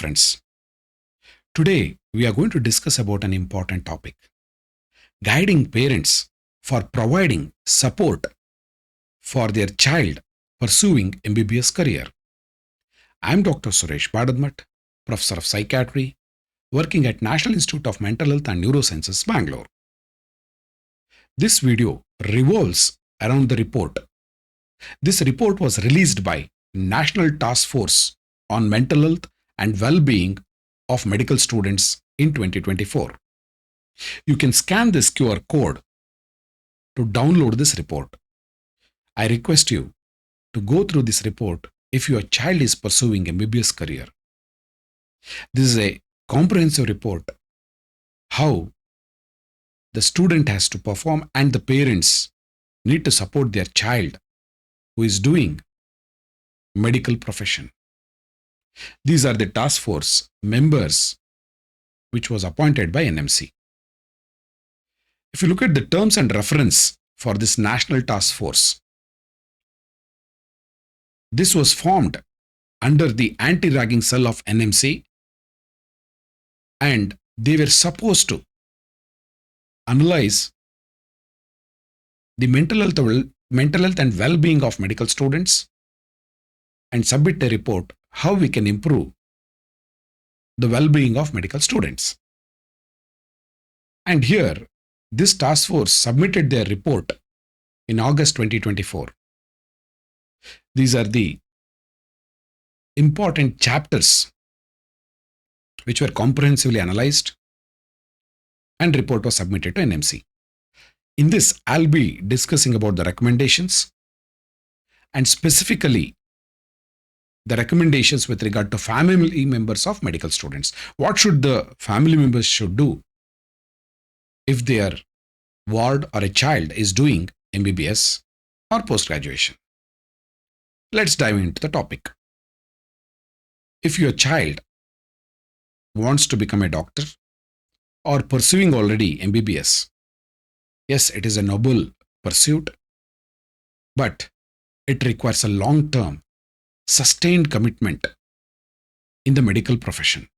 friends. Today, we are going to discuss about an important topic, guiding parents for providing support for their child pursuing MBBS career. I am Dr. Suresh Badadmat, Professor of Psychiatry, working at National Institute of Mental Health and Neurosciences, Bangalore. This video revolves around the report. This report was released by National Task Force on Mental Health and Well-being of Medical Students in 2024. You can scan this QR code to download this report. I request you to go through this report if your child is pursuing MBBS career. This is a comprehensive report, how the student has to perform and the parents need to support their child who is doing medical profession. These are the task force members which was appointed by NMC. If you look at the terms and reference for this national task force, this was formed under the anti-ragging cell of NMC, and they were supposed to analyze the mental health and well-being of medical students and submit a report how we can improve the well-being of medical students. And here, this task force submitted their report in August 2024. These are the important chapters which were comprehensively analyzed, and report was submitted to NMC. In this, I'll be discussing about the recommendations and specifically the recommendations with regard to family members of medical students. What should the family members should do if their ward or a child is doing MBBS or post-graduation? Let's dive into the topic. If your child wants to become a doctor or pursuing already MBBS, yes, it is a noble pursuit, but it requires a long-term, sustained commitment in the medical profession.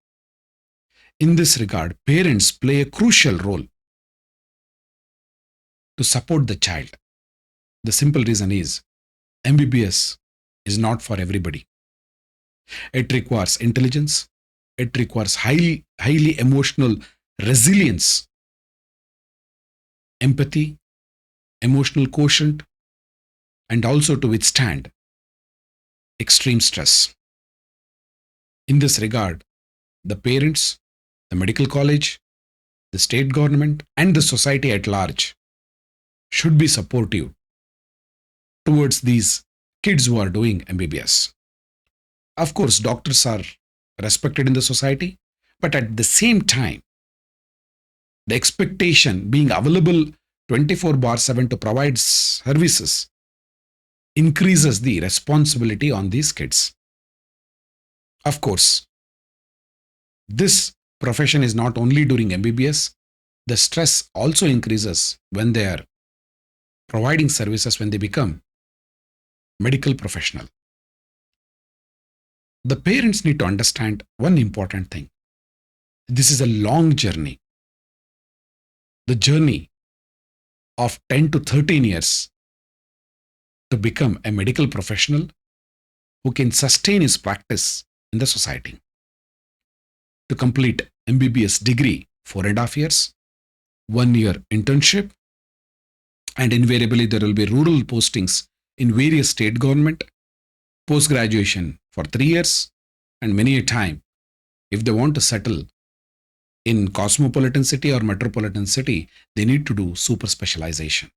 In this regard, parents play a crucial role to support the child. The simple reason is MBBS is not for everybody. It requires intelligence. It requires highly emotional resilience, empathy, emotional quotient, and also to withstand extreme stress. In this regard, the parents, the medical college, the state government, and the society at large should be supportive towards these kids who are doing MBBS. Of course, doctors are respected in the society, but at the same time, the expectation being available 24/7 to provide services increases the responsibility on these kids. Of course, this profession is not only during MBBS, the stress also increases when they are providing services when they become medical professional. The parents need to understand one important thing. This is a long journey. The journey of 10 to 13 years to become a medical professional who can sustain his practice in the society. To complete MBBS degree, 4.5 years, 1 year internship, and invariably there will be rural postings in various state government, post-graduation for 3 years, and many a time, if they want to settle in cosmopolitan city or metropolitan city, they need to do super specialization.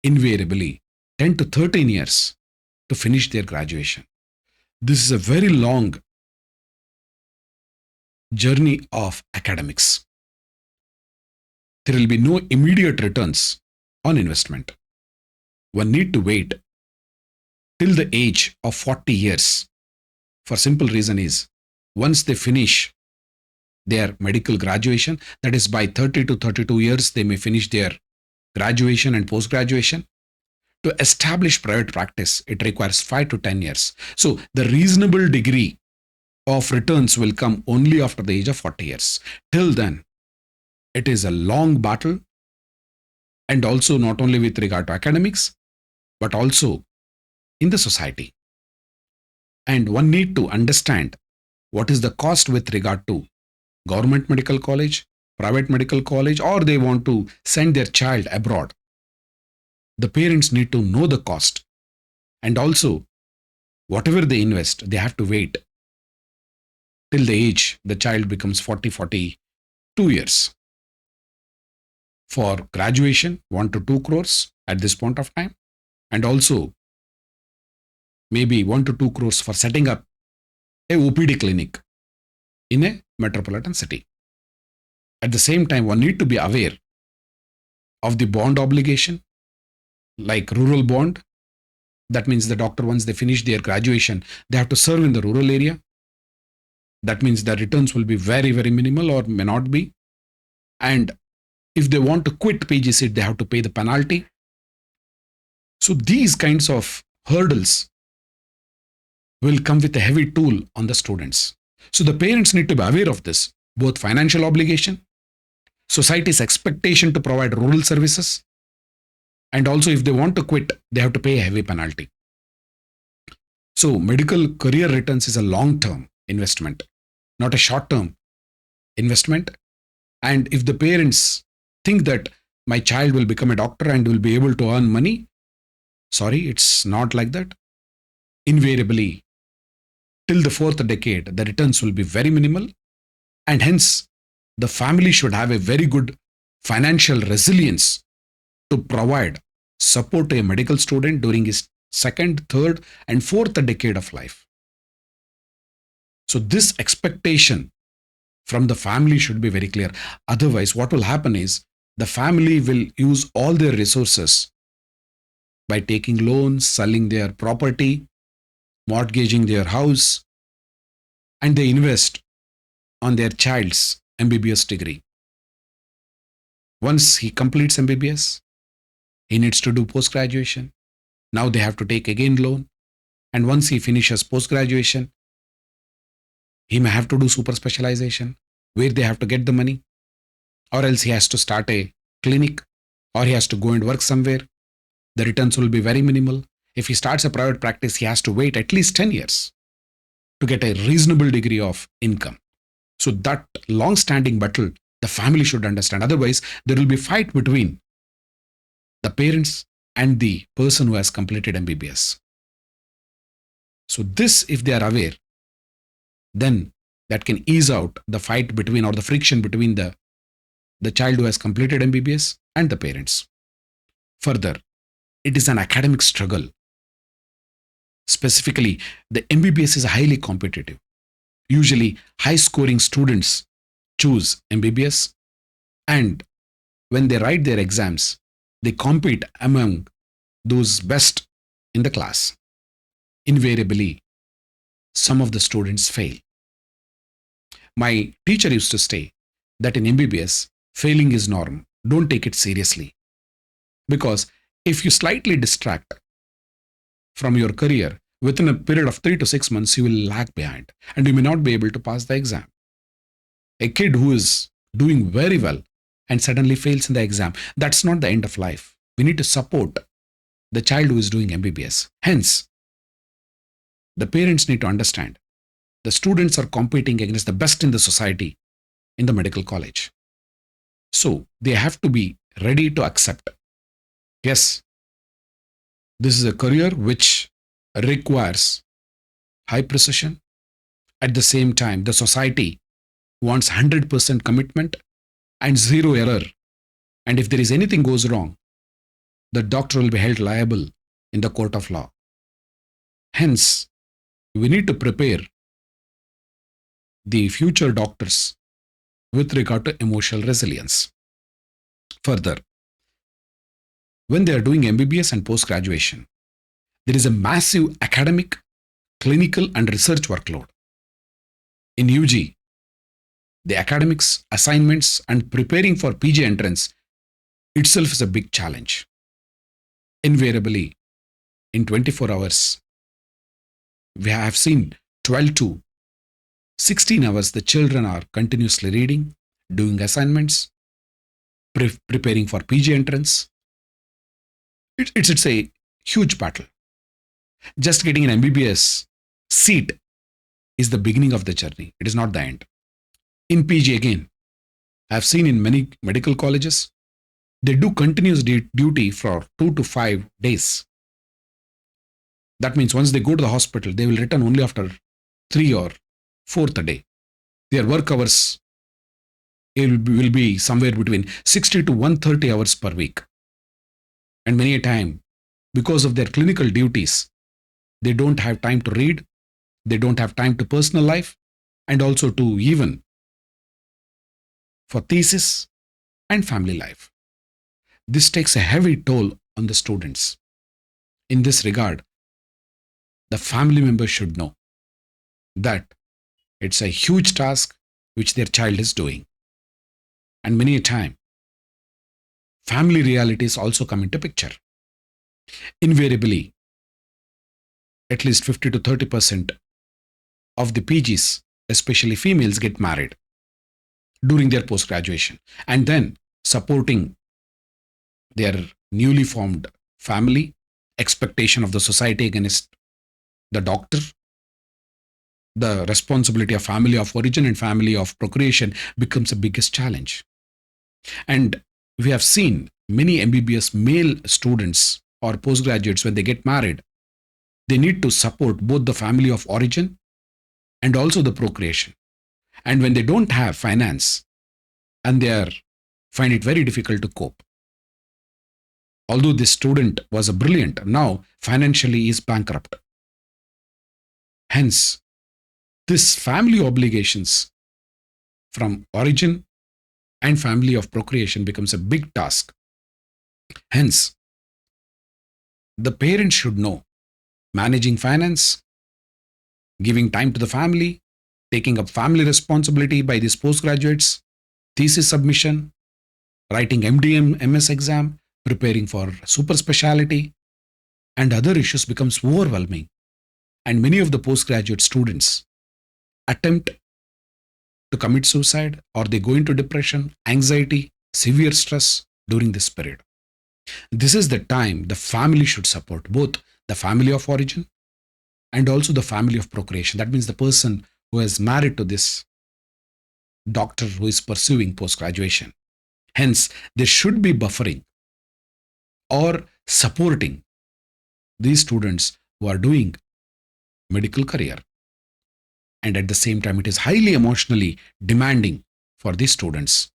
Invariably, 10 to 13 years to finish their graduation. This is a very long journey of academics. There will be no immediate returns on investment. One need to wait till the age of 40 years. For simple reason is, once they finish their medical graduation, that is by 30 to 32 years, they may finish their graduation and post-graduation. To establish private practice, it requires 5 to 10 years. So the reasonable degree of returns will come only after the age of 40 years. Till then, it is a long battle, and also not only with regard to academics, but also in the society. And one need to understand what is the cost with regard to government medical college, private medical college, or they want to send their child abroad. The parents need to know the cost, and also whatever they invest, they have to wait till the age the child becomes 40, 42 years. For graduation, 1 to 2 crores at this point of time, and also maybe 1 to 2 crores for setting up a OPD clinic in a metropolitan city. At the same time, one need to be aware of the bond obligation, like rural bond. That means the doctor, once they finish their graduation, they have to serve in the rural area. That means the returns will be very, very minimal or may not be. And if they want to quit PG seat, they have to pay the penalty. So these kinds of hurdles will come with a heavy toll on the students. So the parents need to be aware of this, both financial obligation, society's expectation to provide rural services, and also if they want to quit, they have to pay a heavy penalty. So medical career returns is a long-term investment, not a short-term investment. And if the parents think that my child will become a doctor and will be able to earn money, sorry, it's not like that. Invariably, till the fourth decade, the returns will be very minimal, and hence the family should have a very good financial resilience to provide support to a medical student during his second, third, and fourth decade of life. So this expectation from the family should be very clear. Otherwise, what will happen is the family will use all their resources by taking loans, selling their property, mortgaging their house, and they invest on their child's MBBS degree. Once he completes MBBS, he needs to do post-graduation. Now they have to take again loan. And once he finishes post-graduation, he may have to do super specialization, where they have to get the money, or else he has to start a clinic, or he has to go and work somewhere. The returns will be very minimal. If he starts a private practice, he has to wait at least 10 years to get a reasonable degree of income. So that long-standing battle, the family should understand. Otherwise, there will be fight between the parents and the person who has completed MBBS. So this, if they are aware, then that can ease out the fight between, or the friction between the child who has completed MBBS and the parents. Further, it is an academic struggle. Specifically, the MBBS is highly competitive. Usually, high-scoring students choose MBBS, and when they write their exams, they compete among those best in the class. Invariably, some of the students fail. My teacher used to say that in MBBS, failing is norm. Don't take it seriously. Because if you slightly distract from your career, within a period of 3 to 6 months, you will lag behind and you may not be able to pass the exam. A kid who is doing very well and suddenly fails in the exam, that's not the end of life. We need to support the child who is doing MBBS. Hence, the parents need to understand the students are competing against the best in the society in the medical college. So they have to be ready to accept, yes, this is a career which requires high precision. At the same time, the society wants 100% commitment and zero error. And if there is anything goes wrong, the doctor will be held liable in the court of law. Hence, we need to prepare the future doctors with regard to emotional resilience. Further, when they are doing MBBS and post-graduation, there is a massive academic, clinical, and research workload. In UG, the academics, assignments, and preparing for PG entrance itself is a big challenge. Invariably, in 24 hours, we have seen 12 to 16 hours, the children are continuously reading, doing assignments, preparing for PG entrance. It's a huge battle. Just getting an MBBS seat is the beginning of the journey. It is not the end. In PG again, I've seen in many medical colleges, they do continuous duty for 2 to 5 days. That means once they go to the hospital, they will return only after 3 or 4th day. Their work hours will be somewhere between 60 to 130 hours per week. And many a time, because of their clinical duties, they don't have time to read, they don't have time to personal life, and also to even for thesis and family life. This takes a heavy toll on the students. In this regard, the family members should know that it's a huge task which their child is doing. And many a time, family realities also come into picture. Invariably, at least 50 to 30% of the PGs, especially females, get married during their post graduation and then supporting their newly formed family, expectation of the society against the doctor, the responsibility of family of origin and family of procreation becomes the biggest challenge. And we have seen many MBBS male students or postgraduates, when they get married, they need to support both the family of origin and also the procreation. And when they don't have finance, and find it very difficult to cope. Although this student was a brilliant, now financially is bankrupt. Hence, this family obligations from origin and family of procreation becomes a big task. Hence, the parents should know managing finance, giving time to the family, taking up family responsibility by these postgraduates, thesis submission, writing MDM, MS exam, preparing for super specialty, and other issues becomes overwhelming. And many of the postgraduate students attempt to commit suicide, or they go into depression, anxiety, severe stress during this period. This is the time the family should support both the family of origin and also the family of procreation. That means the person who is married to this doctor who is pursuing post graduation. Hence, there should be buffering or supporting these students who are doing medical career. And at the same time, it is highly emotionally demanding for these students.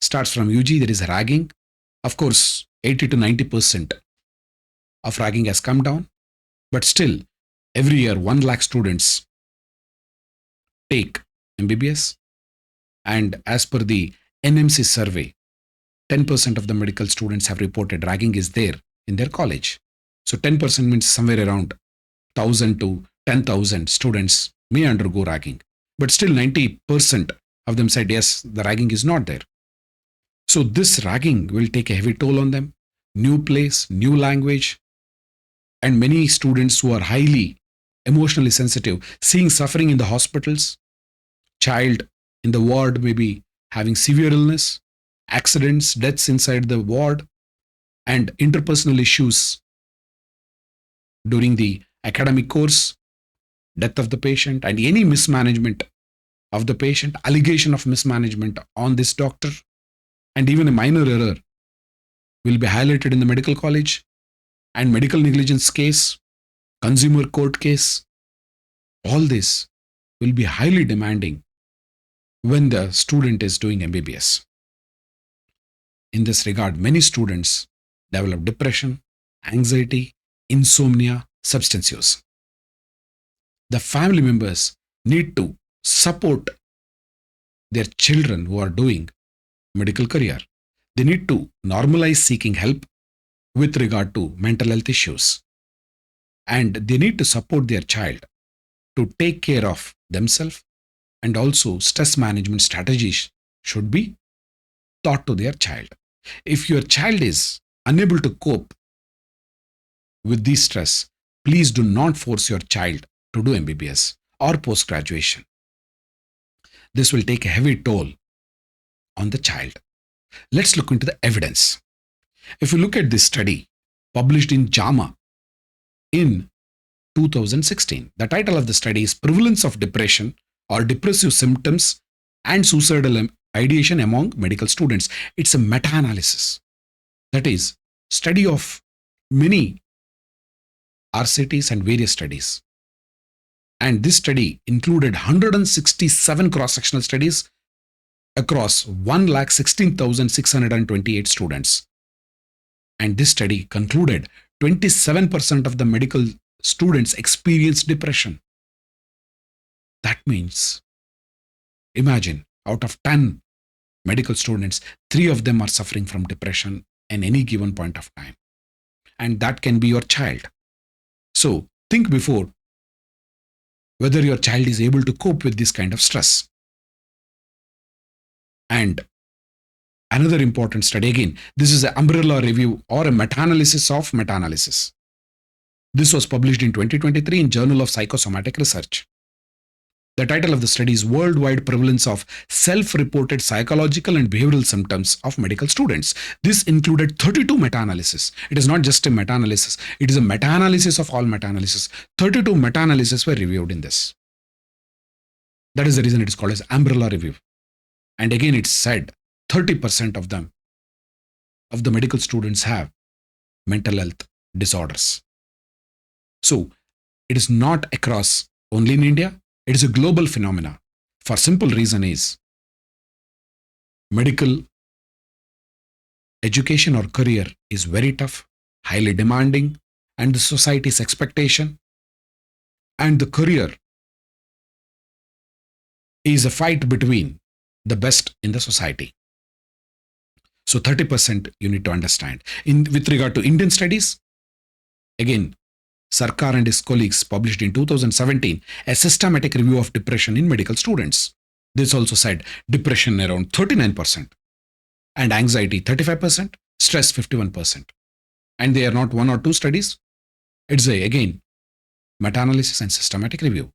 Starts from UG, there is ragging. Of course, 80 to 90% of ragging has come down, but still, every year 1 lakh students take MBBS. And as per the NMC survey, 10% of the medical students have reported ragging is there in their college. So 10% means somewhere around 1,000 to 10,000 students may undergo ragging. But still 90% of them said, yes, the ragging is not there. So this ragging will take a heavy toll on them. New place, new language, and many students who are highly emotionally sensitive, seeing suffering in the hospitals, child in the ward may be having severe illness, accidents, deaths inside the ward, and interpersonal issues during the academic course, death of the patient, and any mismanagement of the patient, allegation of mismanagement on this doctor, and even a minor error will be highlighted in the medical college, and medical negligence case, consumer court case. All this will be highly demanding when the student is doing MBBS. In this regard, many students develop depression, anxiety, insomnia, substance use. The family members need to support their children who are doing medical career. They need to normalize seeking help with regard to mental health issues. And they need to support their child to take care of themselves, and also stress management strategies should be taught to their child. If your child is unable to cope with this stress, please do not force your child to do MBBS or post graduation. this will take a heavy toll on the child. Let's look into the evidence. If you look at this study published in JAMA in 2016, the title of the study is Prevalence of Depression or Depressive Symptoms and Suicidal Ideation Among Medical Students. It's a meta-analysis. That is, study of many RCTs and various studies. And this study included 167 cross-sectional studies across 1,16,628 students. And this study concluded 27% of the medical students experienced depression. That means, imagine, out of 10 medical students, 3 of them are suffering from depression at any given point of time. And that can be your child. So think before whether your child is able to cope with this kind of stress. And another important study, again, this is an umbrella review or a meta-analysis of meta-analysis. This was published in 2023 in Journal of Psychosomatic Research. The title of the study is Worldwide Prevalence of Self-Reported Psychological and Behavioral Symptoms of Medical Students. This included 32 meta-analysis. It is not just a meta-analysis. It is a meta-analysis of all meta-analysis. 32 meta-analysis were reviewed in this. That is the reason it is called as umbrella review. And again, it's said 30% of them, of the medical students, have mental health disorders. So it is not across only in India. It is a global phenomena. For simple reason is medical education or career is very tough, highly demanding, and the society's expectation. And the career is a fight between the best in the society. So 30% you need to understand. With regard to Indian studies, again, Sarkar and his colleagues published in 2017 a systematic review of depression in medical students. This also said depression around 39% and anxiety 35%, stress 51%. And they are not 1 or 2 studies. It's again, meta-analysis and systematic review.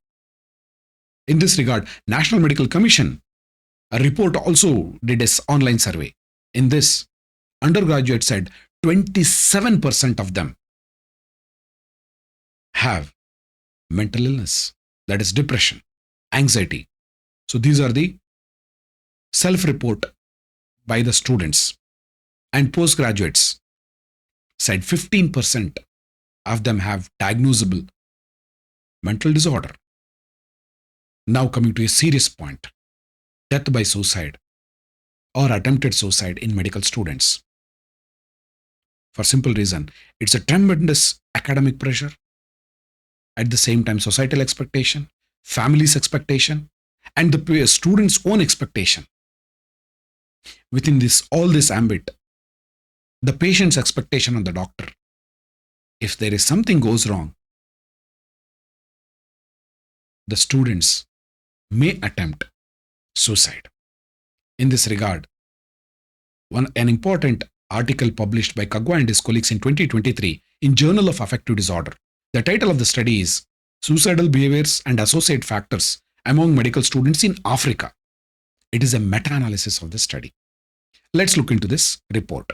In this regard, National Medical Commission, a report also did an online survey. In this, undergraduates said 27% of them have mental illness, that is depression, anxiety. So these are the self-report by the students. And postgraduates said 15% of them have diagnosable mental disorder. Now coming to a serious point, death by suicide or attempted suicide in medical students. For simple reason, it's a tremendous academic pressure, at the same time societal expectation, family's expectation, and the student's own expectation. Within all this ambit, the patient's expectation on the doctor. If there is something goes wrong, the students may attempt suicide. In this regard, an important article published by Kagwa and his colleagues in 2023 in Journal of Affective Disorder. The title of the study is Suicidal Behaviors and Associate Factors Among Medical Students in Africa. It is a meta-analysis of the study. Let's look into this report.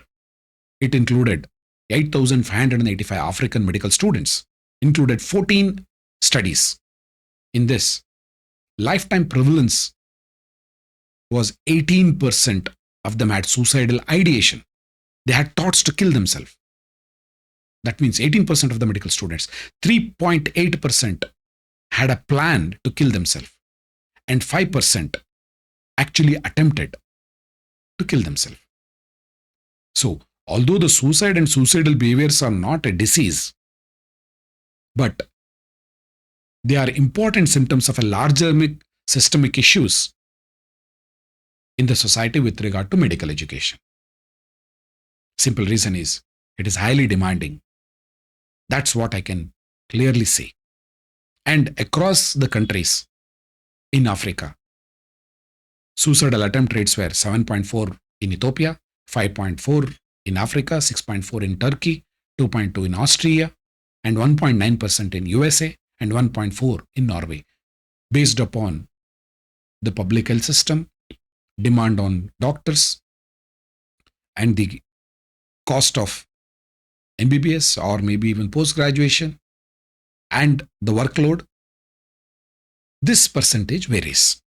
It included 8,585 African medical students, included 14 studies. In this, lifetime prevalence was 18% of them had suicidal ideation. They had thoughts to kill themselves. That means 18% of the medical students, 3.8% had a plan to kill themselves, and 5% actually attempted to kill themselves. So, although the suicide and suicidal behaviors are not a disease, but they are important symptoms of a larger systemic issues in the society with regard to medical education. Simple reason is it is highly demanding. That's what I can clearly say. And across the countries in Africa, suicidal attempt rates were 7.4 in Ethiopia, 5.4 in Africa, 6.4 in Turkey, 2.2 in Austria, and 1.9% in USA, and 1.4 in Norway, based upon the public health system, demand on doctors, and the cost of MBBS or maybe even post graduation, and the workload, this percentage varies.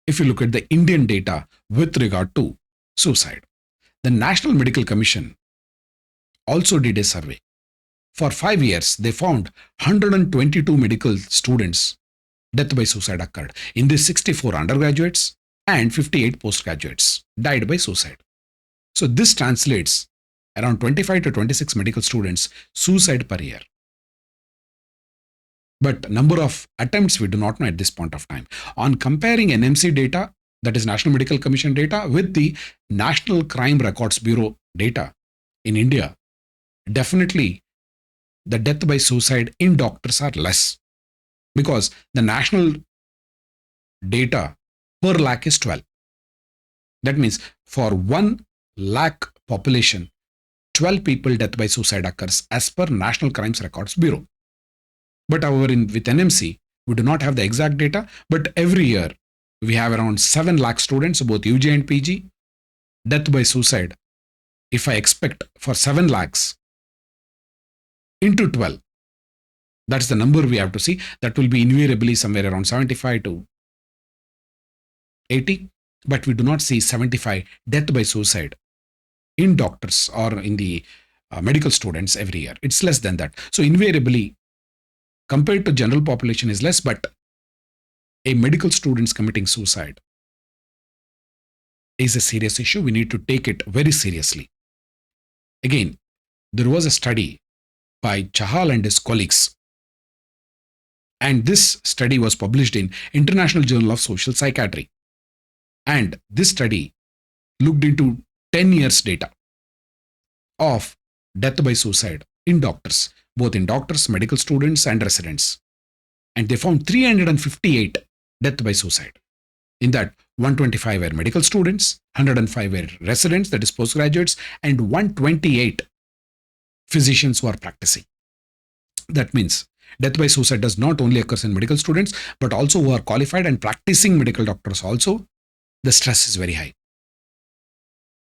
If you look at the Indian data with regard to suicide, the National Medical Commission also did a survey. For 5 years, they found 122 medical students death by suicide occurred. In this, 64 undergraduates and 58 postgraduates died by suicide. So this translates around 25 to 26 medical students suicide per year. But number of attempts we do not know at this point of time. On comparing NMC data, that is National Medical Commission data, with the National Crime Records Bureau data in India, definitely the death by suicide in doctors are less, because the national data per lakh is 12. That means for 1 lakh population, 12 people death by suicide occurs as per National Crimes Records Bureau. But however, with NMC, we do not have the exact data, but every year we have around 7 lakh students, both UG and PG, death by suicide. If I expect for 7 lakhs into 12, that's the number we have to see. That will be invariably somewhere around 75 to 80, but we do not see 75 death by suicide in doctors or in the medical students every year. It's less than that. So invariably, compared to general population is less, but a medical students committing suicide is a serious issue. We need to take it very seriously. Again, there was a study by Chahal and his colleagues, and this study was published in International Journal of Social Psychiatry. And this study looked into 10 years data of death by suicide in doctors, both in doctors, medical students, and residents. And they found 358 death by suicide. In that, 125 were medical students, 105 were residents, that is postgraduates, and 128 physicians who are practicing. That means death by suicide does not only occur in medical students, but also who are qualified and practicing medical doctors also. The stress is very high.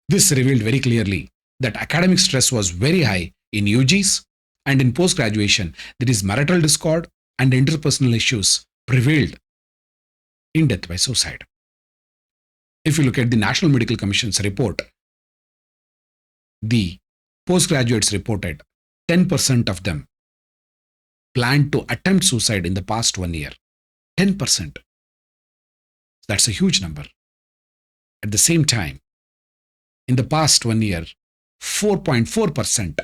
This revealed very clearly that academic stress was very high in UGs, and in post-graduation, there is marital discord and interpersonal issues prevailed in death by suicide. If you look at the National Medical Commission's report, the postgraduates reported 10% of them planned to attempt suicide in the past 1 year. 10%. That's a huge number. At the same time, in the past 1 year, 4.4%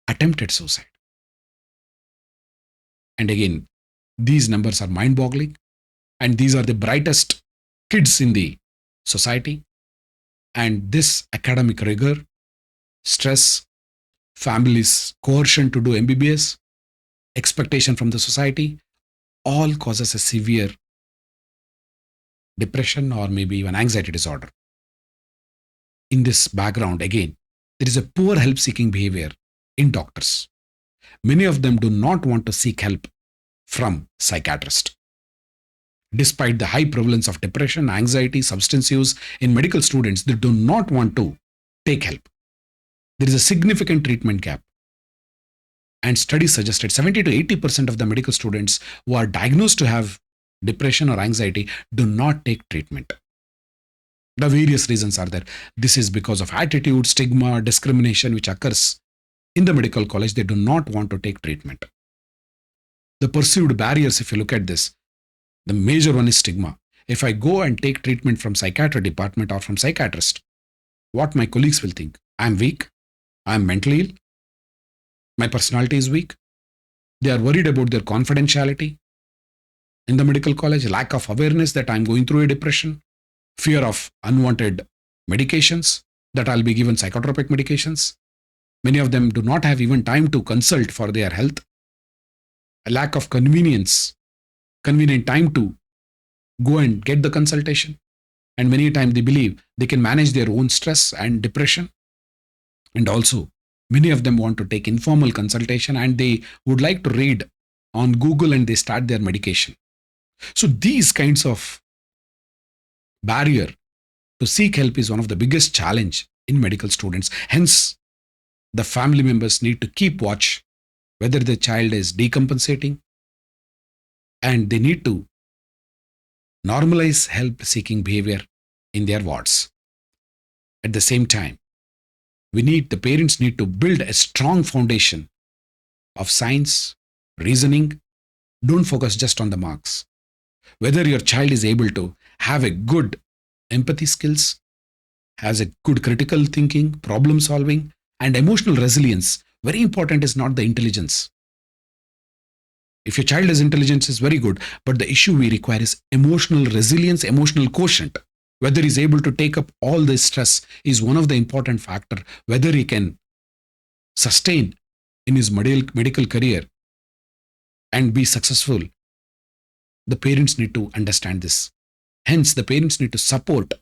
attempted suicide. And again, these numbers are mind-boggling, and these are the brightest kids in the society. And this academic rigor, stress, families' coercion to do MBBS, expectation from the society, all causes a severe depression or maybe even anxiety disorder. In this background, again, there is a poor help-seeking behavior in doctors. Many of them do not want to seek help from psychiatrists. Despite the high prevalence of depression, anxiety, substance use in medical students, they do not want to take help. There is a significant treatment gap. And studies suggested 70 to 80% of the medical students who are diagnosed to have depression or anxiety do not take treatment. The various reasons are there. This is because of attitude, stigma, discrimination which occurs in the medical college. They do not want to take treatment. The perceived barriers, if you look at this, the major one is stigma. If I go and take treatment from psychiatry department or from psychiatrist, what my colleagues will think? I am weak. I am mentally ill. My personality is weak. They are worried about their confidentiality in the medical college, lack of awareness that I am going through a depression, fear of unwanted medications, that I'll be given psychotropic medications. Many of them do not have even time to consult for their health. A lack of convenient time to go and get the consultation. And many times they believe they can manage their own stress and depression. And also, many of them want to take informal consultation and they would like to read on Google and they start their medication. So these kinds of barrier to seek help is one of the biggest challenge in medical students. Hence, the family members need to keep watch whether the child is decompensating, and they need to normalize help seeking behavior in their wards. At the same time, the parents need to build a strong foundation of science, reasoning. Don't focus just on the marks. Whether your child is able to have a good empathy skills, has a good critical thinking, problem solving, and emotional resilience. Very important is not the intelligence. If your child has intelligence is very good, but the issue we require is emotional resilience, emotional quotient. Whether he's able to take up all this stress is one of the important factor. Whether he can sustain in his medical career and be successful, the parents need to understand this. Hence, the parents need to support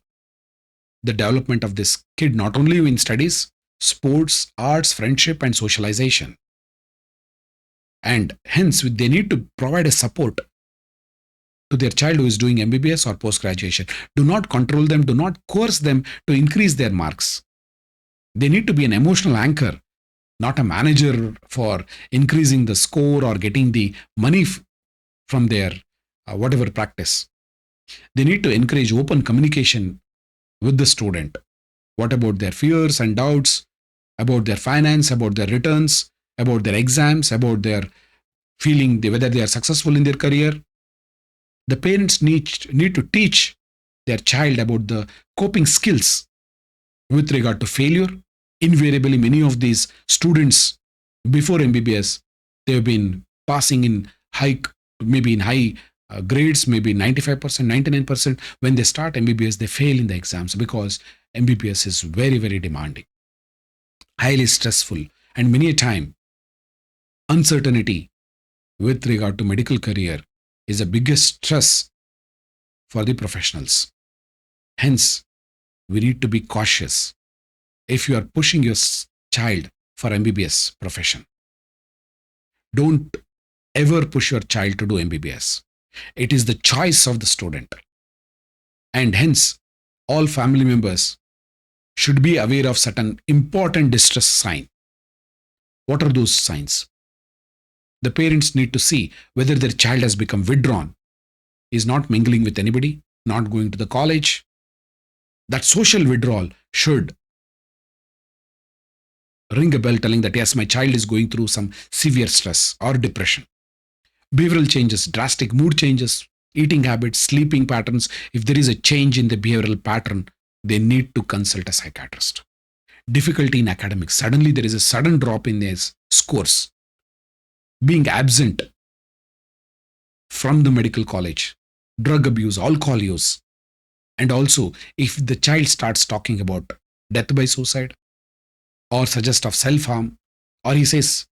the development of this kid not only in studies, sports, arts, friendship, and socialization. And hence, they need to provide a support to their child who is doing MBBS or post graduation. Do not control them, do not coerce them to increase their marks. They need to be an emotional anchor, not a manager for increasing the score or getting the money from their whatever practice. They need to encourage open communication with the student. What about their fears and doubts, about their finance, about their returns, about their exams, about their feeling whether they are successful in their career. The parents need to teach their child about the coping skills with regard to failure. Invariably, many of these students before MBBS, they've been passing in maybe in high grades, maybe 95%, 99%. When they start MBBS, they fail in the exams because MBBS is very, very demanding, highly stressful, and many a time uncertainty with regard to medical career is the biggest stress for the professionals. Hence, we need to be cautious. If you are pushing your child for MBBS profession, don't ever push your child to do MBBS. It is the choice of the student. And hence, all family members should be aware of certain important distress signs. What are those signs? The parents need to see whether their child has become withdrawn, is not mingling with anybody, not going to the college. That social withdrawal should ring a bell telling that yes, my child is going through some severe stress or depression. Behavioral changes, drastic mood changes, eating habits, sleeping patterns. If there is a change in the behavioral pattern, they need to consult a psychiatrist. Difficulty in academics. Suddenly there is a sudden drop in their scores. Being absent from the medical college, drug abuse, alcohol use. And also, if the child starts talking about death by suicide or suggest of self-harm, or he says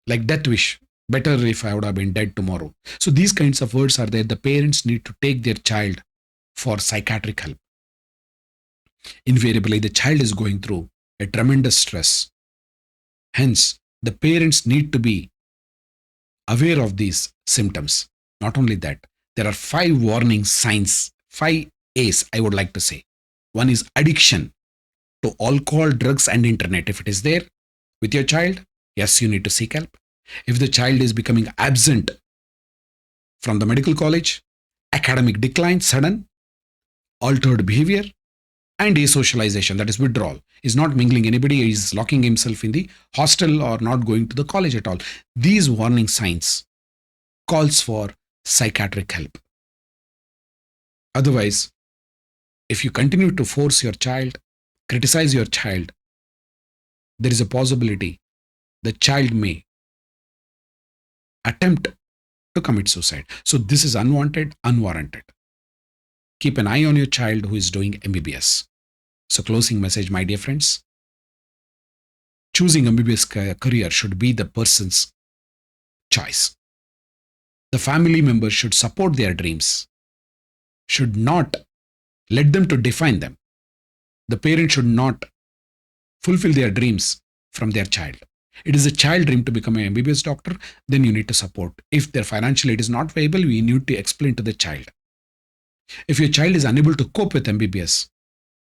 like death wish, better if I would have been dead tomorrow. So these kinds of words are there. The parents need to take their child for psychiatric help. Invariably, the child is going through a tremendous stress. Hence, the parents need to be aware of these symptoms. Not only that, there are 5 warning signs, 5 A's, I would like to say. One is addiction to alcohol, drugs, and internet. If it is there with your child, yes, you need to seek help. If the child is becoming absent from the medical college, academic decline, sudden, altered behavior, and asocialization, that is withdrawal, is not mingling anybody, is locking himself in the hostel or not going to the college at all. These warning signs calls for psychiatric help. Otherwise, if you continue to force your child, criticize your child, there is a possibility the child may attempt to commit suicide. So this is unwanted, unwarranted. Keep an eye on your child who is doing MBBS. So closing message, my dear friends, choosing MBBS career should be the person's choice. The family members should support their dreams, should not let them to define them. The parent should not fulfill their dreams from their child. It is a child dream to become an MBBS doctor, then you need to support. If their financial aid is not viable, we need to explain to the child. If your child is unable to cope with MBBS,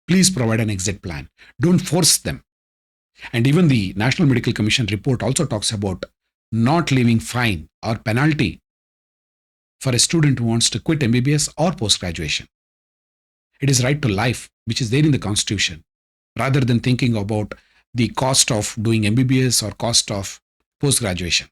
please provide an exit plan. Don't force them. And even the National Medical Commission report also talks about not leaving fine or penalty for a student who wants to quit MBBS or post graduation. It is right to life, which is there in the Constitution, rather than thinking about the cost of doing MBBS or cost of post graduation.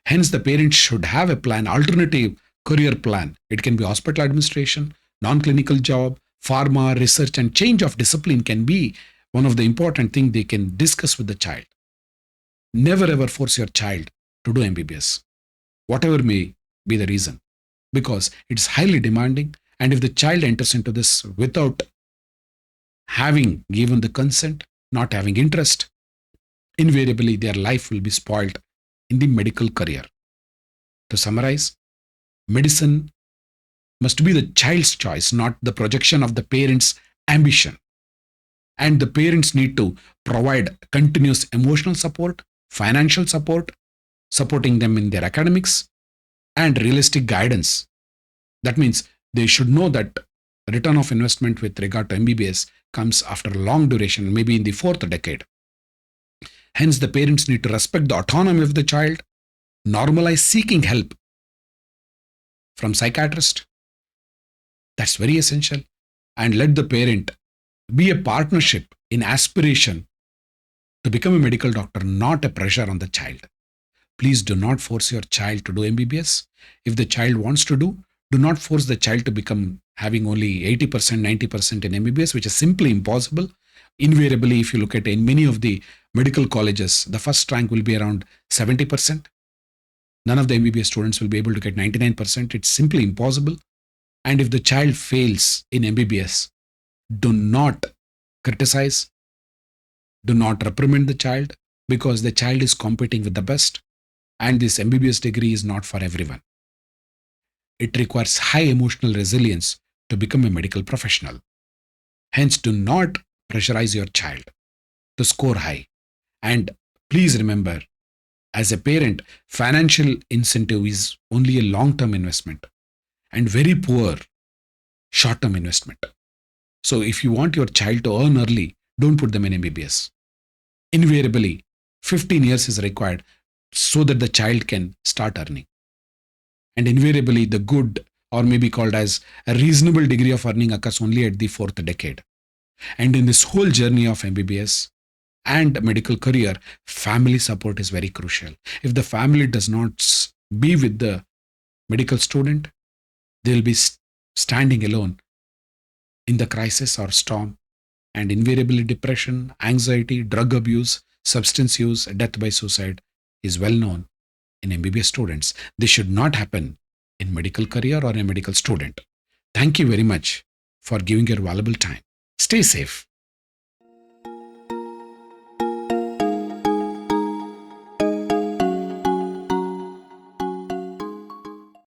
Hence, the parents should have a plan, alternative career plan. It can be hospital administration, non-clinical job, pharma, research, and change of discipline can be one of the important things they can discuss with the child. Never ever force your child to do MBBS, whatever may be the reason, because it's highly demanding. And if the child enters into this without having given the consent, not having interest, invariably their life will be spoiled in the medical career. To summarize, medicine must be the child's choice, not the projection of the parents' ambition. And the parents need to provide continuous emotional support, financial support, supporting them in their academics, and realistic guidance. That means they should know that return of investment with regard to MBBS comes after a long duration, maybe in the fourth decade. Hence, the parents need to respect the autonomy of the child, normalize seeking help from psychiatrist. That's very essential. And let the parent be a partnership in aspiration to become a medical doctor, not a pressure on the child. Please do not force your child to do MBBS. If the child wants to do not force the child to become having only 80%, 90% in MBBS, which is simply impossible. Invariably, if you look at in many of the medical colleges, the first rank will be around 70%. None of the MBBS students will be able to get 99%. It's simply impossible. And if the child fails in MBBS, do not criticize, do not reprimand the child, because the child is competing with the best. And this MBBS degree is not for everyone. It requires high emotional resilience to become a medical professional. Hence, do not pressurize your child to score high. And please remember, as a parent, financial incentive is only a long-term investment and very poor short-term investment. So if you want your child to earn early, don't put them in MBBS. Invariably, 15 years is required so that the child can start earning. And invariably, the good, or maybe called as a reasonable degree of earning, occurs only at the fourth decade. And in this whole journey of MBBS and medical career, family support is very crucial. If the family does not be with the medical student, they will be standing alone in the crisis or storm. And invariably, depression, anxiety, drug abuse, substance use, death by suicide is well known in MBBS students. This should not happen in medical career or a medical student. Thank you very much for giving your valuable time. Stay safe.